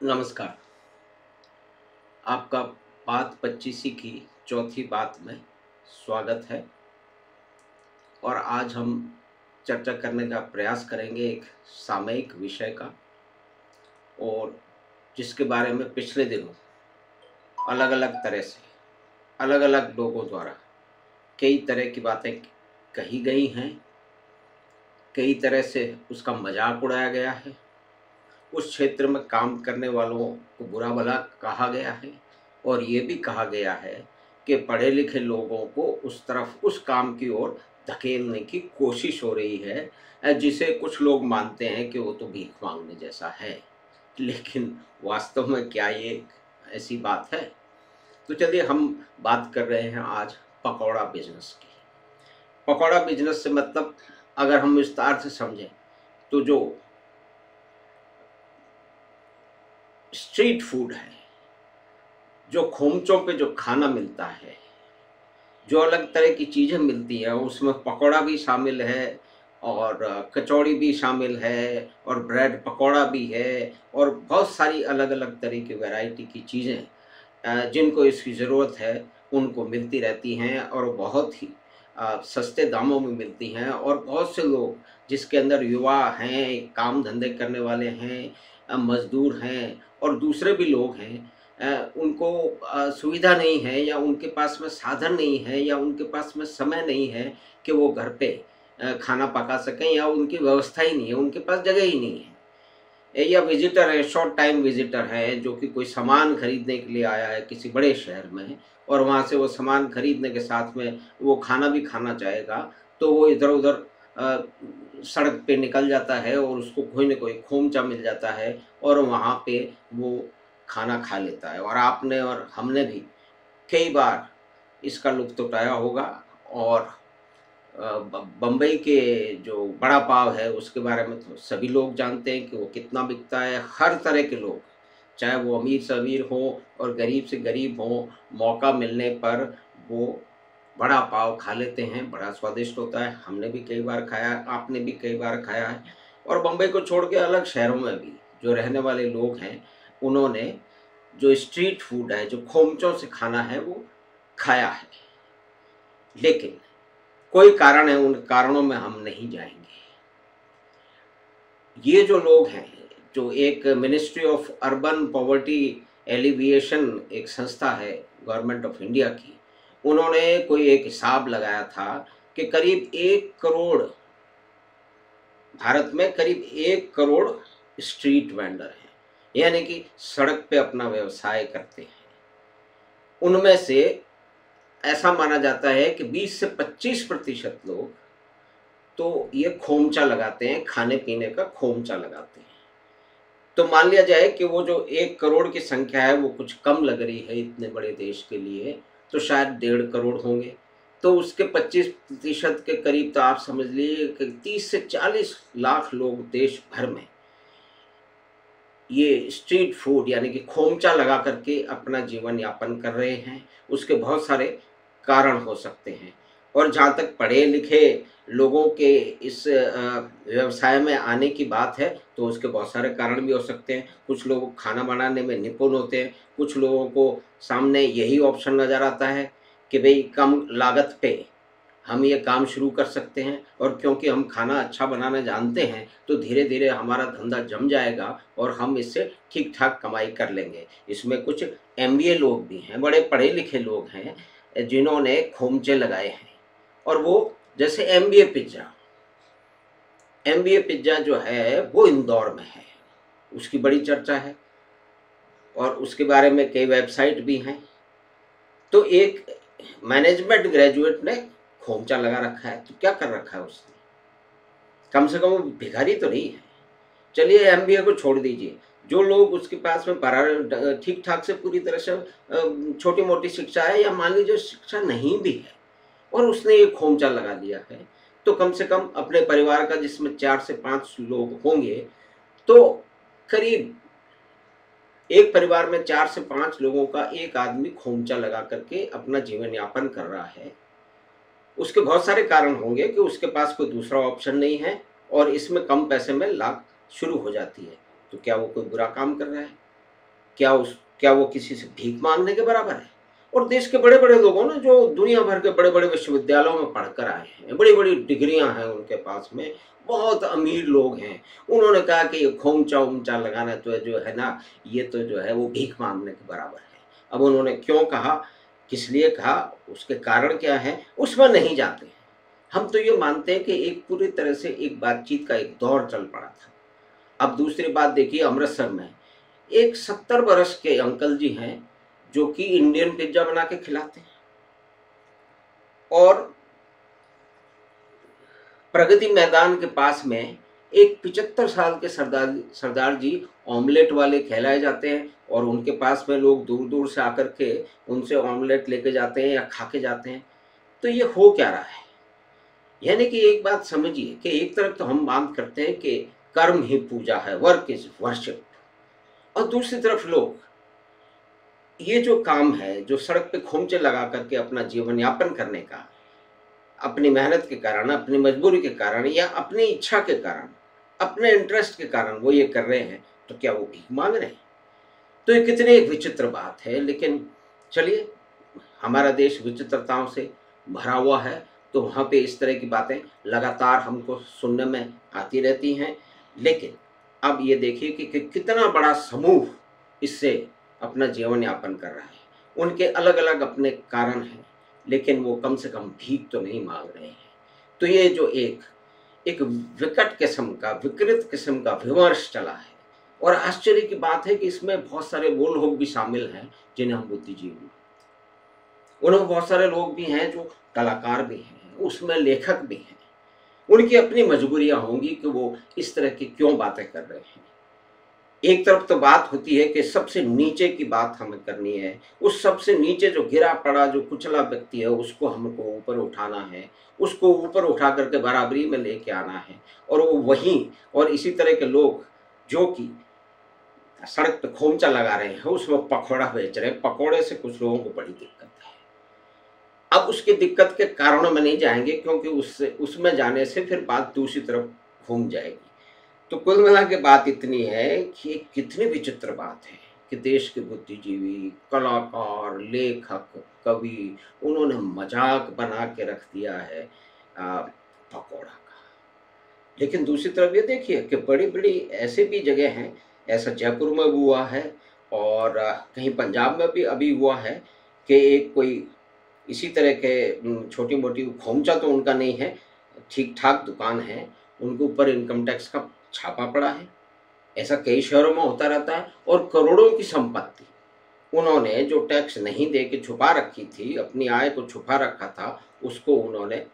नमस्कार। आपका बात 25 की चौथी बात में स्वागत है। और आज हम चर्चा करने का प्रयास करेंगे एक सामयिक विषय का, और जिसके बारे में पिछले दिनों अलग-अलग तरह से, अलग-अलग लोगों द्वारा कई तरह की बातें कही गई हैं, कई तरह से उसका मज़ाक उड़ाया गया है, उस क्षेत्र में काम करने वालों को बुरा-भला कहा गया है, और ये भी कहा गया है कि पढ़े-लिखे लोगों को उस तरफ, उस काम की ओर धकेलने की कोशिश हो रही है, जिसे कुछ लोग मानते हैं कि वो तो भीख माँगने जैसा है। लेकिन वास्तव में क्या ये ऐसी बात है? तो चलिए हम बात कर रहे हैं आज पकौड़ा बिज़नेस की। पकौड़ा बिज़नेस से मतलब, अगर हम विस्तार से समझें, तो जो स्ट्रीट फूड है, जो खोमचों पे जो खाना मिलता है, जो अलग तरह की चीज़ें मिलती हैं, उसमें पकौड़ा भी शामिल है, और कचौड़ी भी शामिल है, और ब्रेड पकौड़ा भी है, और बहुत सारी अलग-अलग तरह की वैरायटी की चीज़ें जिनको इसकी ज़रूरत है, उनको मिलती रहती हैं, और बहुत ही सस्ते दामों में मिलती हैं। और बहुत से लोग, जिसके अंदर युवा हैं, काम धंधे करने वाले हैं, मज़दूर हैं, और दूसरे भी लोग हैं, उनको सुविधा नहीं है, या उनके पास में साधन नहीं है, या उनके पास में समय नहीं है कि वो घर पे खाना पका सकें, या उनकी व्यवस्था ही नहीं है, उनके पास जगह ही नहीं है। या विज़िटर है, शॉर्ट टाइम विज़िटर है, जो कि कोई सामान खरीदने के लिए आया है किसी बड़े शहर में, और वहाँ से वो सामान खरीदने के साथ में वो खाना भी खाना चाहेगा, तो वो इधर-उधर सड़क पे निकल जाता है, और उसको कोई न कोई खोमचा मिल जाता है, और वहाँ पे वो खाना खा लेता है। और आपने और हमने भी कई बार इसका लुत्फ़ उठाया होगा। और बम्बई के जो बड़ा पाव है, उसके बारे में तो सभी लोग जानते हैं कि वो कितना बिकता है। हर तरह के लोग, चाहे वो अमीर से अमीर हों और गरीब से गरीब हों, मौका मिलने पर वो बड़ा पाव खा लेते हैं। बड़ा स्वादिष्ट होता है, हमने भी कई बार खाया है, आपने भी कई बार खाया है। और बम्बई को छोड़ के अलग शहरों में भी जो रहने वाले लोग हैं, उन्होंने जो स्ट्रीट फूड है, जो खोमचों से खाना है, वो खाया है। लेकिन कोई कारण है, उन कारणों में हम नहीं जाएँगे। ये जो लोग हैं, जो एक ministry of urban poverty alleviation एक संस्था है गवर्नमेंट ऑफ इंडिया की, उन्होंने कोई एक हिसाब लगाया था कि करीब 1 करोड़, भारत में करीब 1 करोड़ स्ट्रीट वेंडर हैं, यानी कि सड़क पे अपना व्यवसाय करते हैं। उनमें से ऐसा माना जाता है कि 20 से 25% लोग तो ये खोमचा लगाते हैं, खाने-पीने का खोमचा लगाते हैं। तो मान लिया जाए कि वो जो 1 करोड़ की संख्या है, वो कुछ कम लग रही है इतने बड़े देश के लिए, तो शायद 1.5 करोड़ होंगे। तो उसके 25% के करीब, तो आप समझ लीजिए कि 30 से 40 लाख लोग देश भर में ये स्ट्रीट फूड यानी कि खोमचा लगा करके अपना जीवन यापन कर रहे हैं। उसके बहुत सारे कारण हो सकते हैं। और जहाँ तक पढ़े-लिखे लोगों के इस व्यवसाय में आने की बात है, तो उसके बहुत सारे कारण भी हो सकते हैं। कुछ लोग खाना बनाने में निपुण होते हैं, कुछ लोगों को सामने यही ऑप्शन नज़र आता है कि भई कम लागत पे हम ये काम शुरू कर सकते हैं, और क्योंकि हम खाना अच्छा बनाना जानते हैं, तो धीरे-धीरे हमारा धंधा जम जाएगा, और हम इससे ठीक-ठाक कमाई कर लेंगे। इसमें कुछ एमबीए लोग भी हैं, बड़े पढ़े-लिखे लोग हैं, जिन्होंने खोमचे लगाए हैं। और वो जैसे एमबीए पिज़्ज़ा जो है वो इंदौर में है, उसकी बड़ी चर्चा है, और उसके बारे में कई वेबसाइट भी हैं। तो एक मैनेजमेंट ग्रेजुएट ने खोमचा लगा रखा है, तो क्या कर रखा है उसने? कम से कम वो भिखारी तो नहीं है। चलिए एमबीए को छोड़ दीजिए, जो लोग उसके पास में ठीक-ठाक से पूरी तरह से छोटी-मोटी शिक्षा है, या मान लीजिए शिक्षा नहीं भी है, और उसने ये खोमचा लगा लिया है, तो कम से कम अपने परिवार का, जिसमें 4 से 5 लोग होंगे, तो करीब एक परिवार में 4 से 5 लोगों का एक आदमी खोमचा लगा करके अपना जीवन यापन कर रहा है। उसके बहुत सारे कारण होंगे कि उसके पास कोई दूसरा ऑप्शन नहीं है, और इसमें कम पैसे में लाभ शुरू हो जाती है। तो क्या वो कोई बुरा काम कर रहा है? क्या वो किसी से भीख मांगने के बराबर है? और देश के बड़े-बड़े लोगों ने जो दुनिया भर के बड़े-बड़े विश्वविद्यालयों में पढ़कर आए हैं, बड़ी-बड़ी डिग्रियाँ हैं उनके पास में, बहुत अमीर लोग हैं। उन्होंने कहा कि ये खोमचा-वोमचा लगाना तो जो है ना, ये तो जो है वो भीख माँगने के बराबर है। अब उन्होंने क्यों कहा, किस लिए कहा, उसके कारण क्या है, उसमें नहीं जाते हैं। हम तो ये मानते हैं कि एक पूरी तरह से एक बातचीत का एक दौर चल पड़ा था। अब दूसरी बात देखिए, अमृतसर में एक 70 बरस के अंकल जी हैं, जो कि इंडियन पिज़्ज़ा बना के खिलाते हैं। और प्रगति मैदान के पास में एक 75 साल के सरदार सरदार जी ऑमलेट वाले कहलाए जाते हैं, और उनके पास में लोग दूर-दूर से आकर के उनसे ऑमलेट लेके जाते हैं या खा के जाते हैं। तो ये हो क्या रहा है? यानी कि एक बात समझिए कि एक तरफ तो हम बात करते हैं कि कर्म ही पूजा है, वर्क इज़ वर्शिप, और दूसरी तरफ लोग ये जो काम है, जो सड़क पे खोमचे लगा कर के अपना जीवन यापन करने का, अपनी मेहनत के कारण, अपनी मजबूरी के कारण या अपनी इच्छा के कारण, अपने इंटरेस्ट के कारण वो ये कर रहे हैं, तो क्या वो भीख माँग रहे हैं? तो ये कितनी एक विचित्र बात है। लेकिन चलिए, हमारा देश विचित्रताओं से भरा हुआ है, तो वहाँ पे इस तरह की बातें लगातार हमको सुनने में आती रहती हैं। लेकिन अब ये देखिए कि कितना बड़ा समूह इससे अपना जीवन यापन कर रहा है। उनके अलग-अलग अपने कारण हैं, लेकिन वो कम से कम भीख तो नहीं माँग रहे हैं। तो ये जो एक एक विकट किस्म का, विकृत किस्म का विमर्श चला है, और आश्चर्य की बात है कि इसमें बहुत सारे वो लोग भी शामिल हैं जिन्हें हम बुद्धिजीवी मानते हैं। उनमें बहुत सारे लोग भी हैं जो कलाकार भी हैं, उसमें लेखक भी हैं। उनकी अपनी मजबूरियाँ होंगी कि वो इस तरह की क्यों बातें कर रहे हैं। एक तरफ तो बात होती है कि सबसे नीचे की बात हमें करनी है, उस सबसे नीचे जो गिरा पड़ा, जो कुचला व्यक्ति है, उसको हमको ऊपर उठाना है, उसको ऊपर उठा करके बराबरी में लेके आना है। और वो वहीं, और इसी तरह के लोग जो कि सड़क पे खोमचा लगा रहे हैं, उसमें पकौड़ा बेच रहे हैं, पकौड़े से कुछ लोगों को बड़ी दिक्कत है। अब उसकी दिक्कत के कारणों में नहीं जाएँगे, क्योंकि उससे उसमें जाने से फिर बात दूसरी तरफ घूम जाएगी। तो कुल मिला के बात इतनी है कि ये कितनी विचित्र बात है कि देश के बुद्धिजीवी, कलाकार, लेखक, कवि, उन्होंने मजाक बना के रख दिया है पकौड़ा का। लेकिन दूसरी तरफ ये देखिए कि बड़ी-बड़ी ऐसे भी जगह हैं, ऐसा जयपुर में भी हुआ है, और कहीं पंजाब में भी अभी हुआ है कि एक कोई इसी तरह के छोटी-मोटी खोमचा तो उनका नहीं है, ठीक-ठाक दुकान है, उनके ऊपर इनकम टैक्स का छापा पड़ा है। ऐसा कई शहरों में होता रहता है, और करोड़ों की संपत्ति उन्होंने जो टैक्स नहीं दे के छुपा रखी थी, अपनी आय को छुपा रखा था, उसको उन्होंने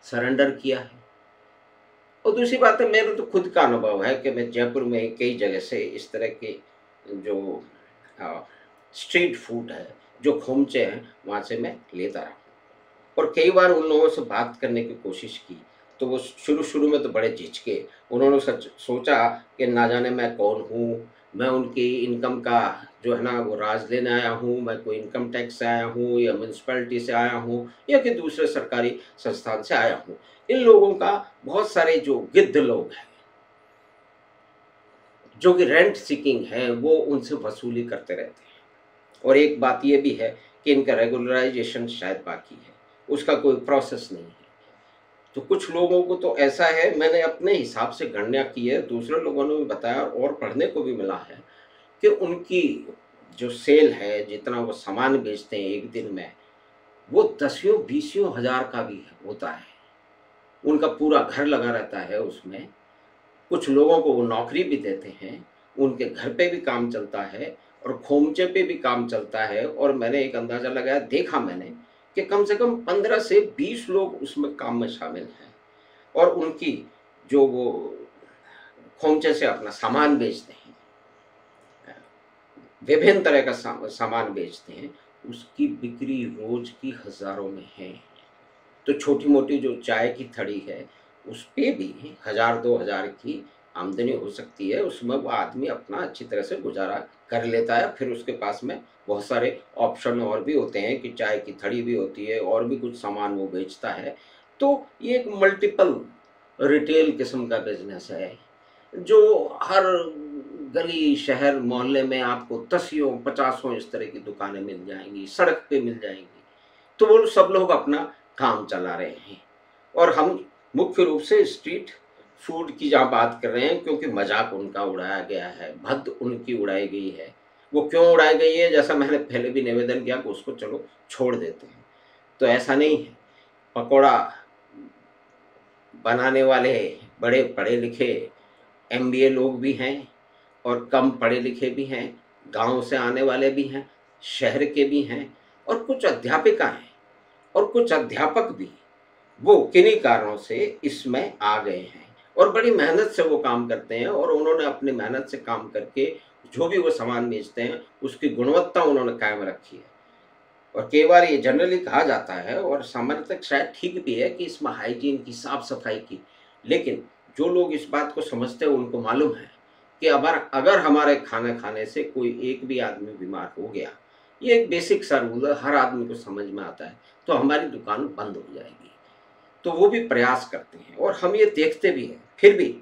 सरेंडर किया है। और दूसरी बात है, मेरा तो खुद का अनुभव है कि मैं जयपुर में कई जगह से इस तरह के जो अ, स्ट्रीट फूड है, जो खोमचे हैं, वहाँ से मैं लेता रहा। और कई बार उन लोगों से बात करने की कोशिश की, तो वो शुरू-शुरू में तो बड़े झिझके। उन्होंने सच सोचा कि ना जाने मैं कौन हूँ, मैं उनकी इनकम का जो है ना वो राज़ लेने आया हूँ, मैं कोई इनकम टैक्स से आया हूँ या म्युनिसिपैलिटी से आया हूँ या कि दूसरे सरकारी संस्थान से आया हूँ। इन लोगों का बहुत सारे जो गिद्ध लोग हैं, जो कि रेंट सीकिंग हैं, वो उनसे वसूली करते रहते हैं। और एक बात ये भी है कि इनका रेगुलराइज़ेशन शायद बाकी है, उसका कोई प्रोसेस नहीं है। तो कुछ लोगों को तो ऐसा है, मैंने अपने हिसाब से गणना की है, दूसरे लोगों ने भी बताया और पढ़ने को भी मिला है कि उनकी जो सेल है, जितना वो सामान बेचते हैं एक दिन में, वो दसियों बीसियों हज़ार का भी होता है। उनका पूरा घर लगा रहता है उसमें। कुछ लोगों को वो नौकरी भी देते हैं, उनके घर पे भी काम चलता है और खोमचे पे भी काम चलता है। और मैंने एक अंदाज़ा लगाया, देखा मैंने कि कम से कम 15 से 20 लोग उसमें काम में शामिल हैं, और उनकी जो वो खोमचे से अपना सामान बेचते हैं, विभिन्न तरह का सामान बेचते हैं, उसकी बिक्री रोज़ की हज़ारों में है। तो छोटी-मोटी जो चाय की थड़ी है, उसपे भी 1000-2000 की आमदनी हो सकती है, उसमें वो आदमी अपना अच्छी तरह से गुज़ारा कर लेता है। फिर उसके पास में बहुत सारे ऑप्शन और भी होते हैं कि चाय की थड़ी भी होती है और भी कुछ सामान वो बेचता है। तो ये एक मल्टीपल रिटेल किस्म का बिज़नेस है, जो हर गली शहर मोहल्ले में आपको 10 इस तरह की दुकानें मिल जाएंगी, सड़क पे मिल जाएंगी। तो वो सब लोग अपना काम चला रहे हैं और हम मुख्य रूप से स्ट्रीट फूड की जहाँ बात कर रहे हैं, क्योंकि मजाक उनका उड़ाया गया है, भद्द उनकी उड़ाई गई है। वो क्यों उड़ाई गई है, जैसा मैंने पहले भी निवेदन किया कि उसको चलो छोड़ देते हैं। तो ऐसा नहीं है। पकौड़ा बनाने वाले बड़े पढ़े लिखे एमबीए लोग भी हैं और कम पढ़े लिखे भी हैं, गांव से आने वाले भी हैं, शहर के भी हैं, और कुछ अध्यापिका हैं और कुछ अध्यापक भी। वो किन्हीं कारणों से इसमें आ गए हैं और बड़ी मेहनत से वो काम करते हैं और उन्होंने अपनी मेहनत से काम करके जो भी वो सामान बेचते हैं उसकी गुणवत्ता उन्होंने कायम रखी है। और कई बार ये जनरली कहा जाता है और सामान्यतः शायद ठीक भी है कि इसमें हाइजीन की, साफ सफाई की, लेकिन जो लोग इस बात को समझते हैं उनको मालूम है कि अगर हमारे खाना खाने से कोई एक भी आदमी बीमार हो गया, ये एक बेसिक सा रूल है, हर आदमी को समझ में आता है, तो हमारी दुकान बंद हो जाएगी। तो वो भी प्रयास करते हैं और हम ये देखते भी हैं। फिर भी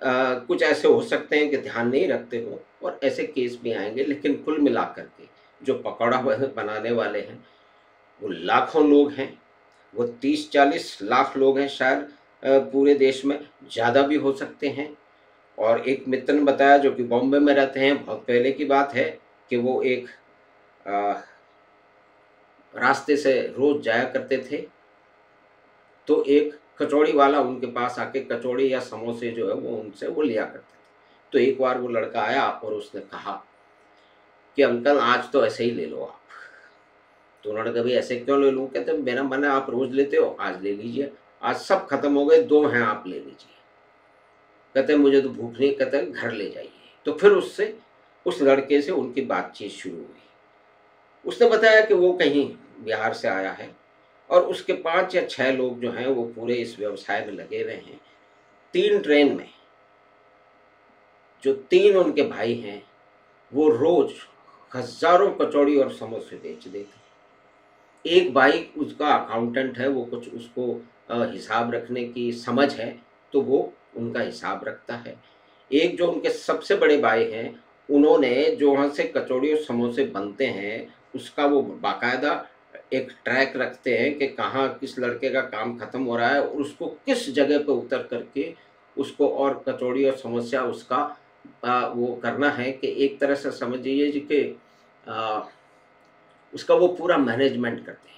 कुछ ऐसे हो सकते हैं कि ध्यान नहीं रखते हो और ऐसे केस भी आएंगे, लेकिन कुल मिलाकर के जो पकौड़ा बनाने वाले हैं वो लाखों लोग हैं। वो 30-40 लाख लोग हैं शायद, पूरे देश में ज़्यादा भी हो सकते हैं। और एक मित्र ने बताया जो कि बॉम्बे में रहते हैं, बहुत पहले की बात है, कि वो एक अ, रास्ते से रोज जाया करते थे, तो एक कचौड़ी वाला उनके पास आके कचौड़ी या समोसे जो है वो उनसे वो लिया करते थे। तो एक बार वो लड़का आया और उसने कहा कि अंकल आज तो ऐसे ही ले लो आप। तो उन्होंने कहा भाई ऐसे क्यों ले लूँ? कहते मेरा मन है आप रोज लेते हो, आज ले लीजिए, आज सब खत्म हो गए, 2 हैं आप ले लीजिए। कहते मुझे तो भूख नहीं, कहते घर ले जाइए। तो फिर उससे उस लड़के से उनकी बातचीत शुरू हुई। उसने बताया कि वो कहीं बिहार से आया है और उसके 5 या 6 लोग जो हैं वो पूरे इस व्यवसाय में लगे हुए हैं। 3 ट्रेन में जो 3 उनके भाई हैं वो रोज हजारों कचौड़ी और समोसे बेच देते। एक भाई उसका अकाउंटेंट है, वो कुछ उसको हिसाब रखने की समझ है, तो वो उनका हिसाब रखता है। एक जो उनके सबसे बड़े भाई हैं, उन्होंने जो वहाँ से कचौड़ी और समोसे बनते हैं, उसका वो बाकायदा एक ट्रैक रखते हैं कि कहाँ किस लड़के का काम खत्म हो रहा है और उसको किस जगह पे उतर करके उसको और कचौड़ी और समोसा उसका वो करना है, कि एक तरह से समझ लीजिए जी कि अ, उसका वो पूरा मैनेजमेंट करते हैं।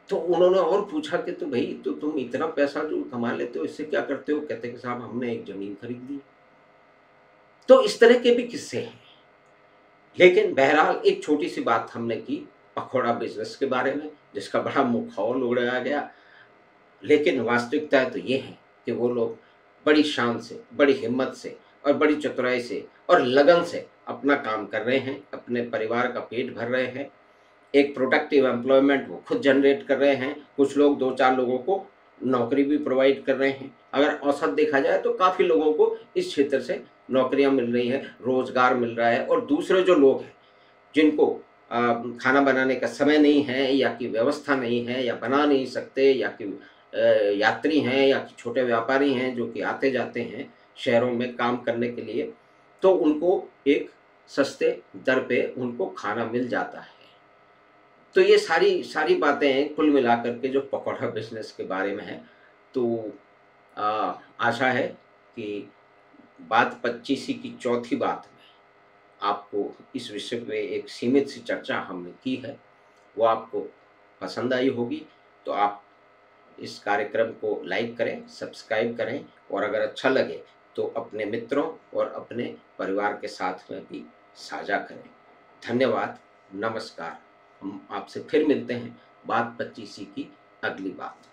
तो उन्होंने और पूछा कि तो भई तो तुम इतना पैसा जो कमा लेते हो इससे क्या करते हो? कहते कि साहब हमने एक ज़मीन खरीद ली। तो इस तरह के भी किस्से हैं। लेकिन बहरहाल एक छोटी-सी बात हमने की पकौड़ा बिज़नेस के बारे में, जिसका बड़ा मखौल उड़ाया गया। लेकिन वास्तविकता तो ये है कि वो लोग बड़ी शान से, बड़ी हिम्मत से और बड़ी चतुराई से और लगन से अपना काम कर रहे हैं, अपने परिवार का पेट भर रहे हैं। एक प्रोडक्टिव एम्प्लॉयमेंट वो खुद जनरेट कर रहे हैं, कुछ लोग 2-4 लोगों को नौकरी भी प्रोवाइड कर रहे हैं। अगर औसत देखा जाए तो काफ़ी लोगों को इस क्षेत्र से नौकरियाँ मिल रही हैं, रोज़गार मिल रहा है। और दूसरे जो लोग हैं जिनको खाना बनाने का समय नहीं है या कि व्यवस्था नहीं है या बना नहीं सकते, या कि यात्री हैं या कि छोटे व्यापारी हैं जो कि आते-जाते हैं शहरों में काम करने के लिए, तो उनको एक सस्ते दर पे उनको खाना मिल जाता है। तो ये सारी सारी बातें कुल मिलाकर के जो पकौड़ा बिज़नेस के बारे में है। तो आशा है कि बात 25वीं की चौथी बात में आपको इस विषय पे एक सीमित सी चर्चा हमने की है, वो आपको पसंद आई होगी। तो आप इस कार्यक्रम को लाइक करें, सब्सक्राइब करें और अगर अच्छा लगे तो अपने मित्रों और अपने परिवार के साथ में भी साझा करें। धन्यवाद, नमस्कार। हम आपसे फिर मिलते हैं बात 25 की अगली बात।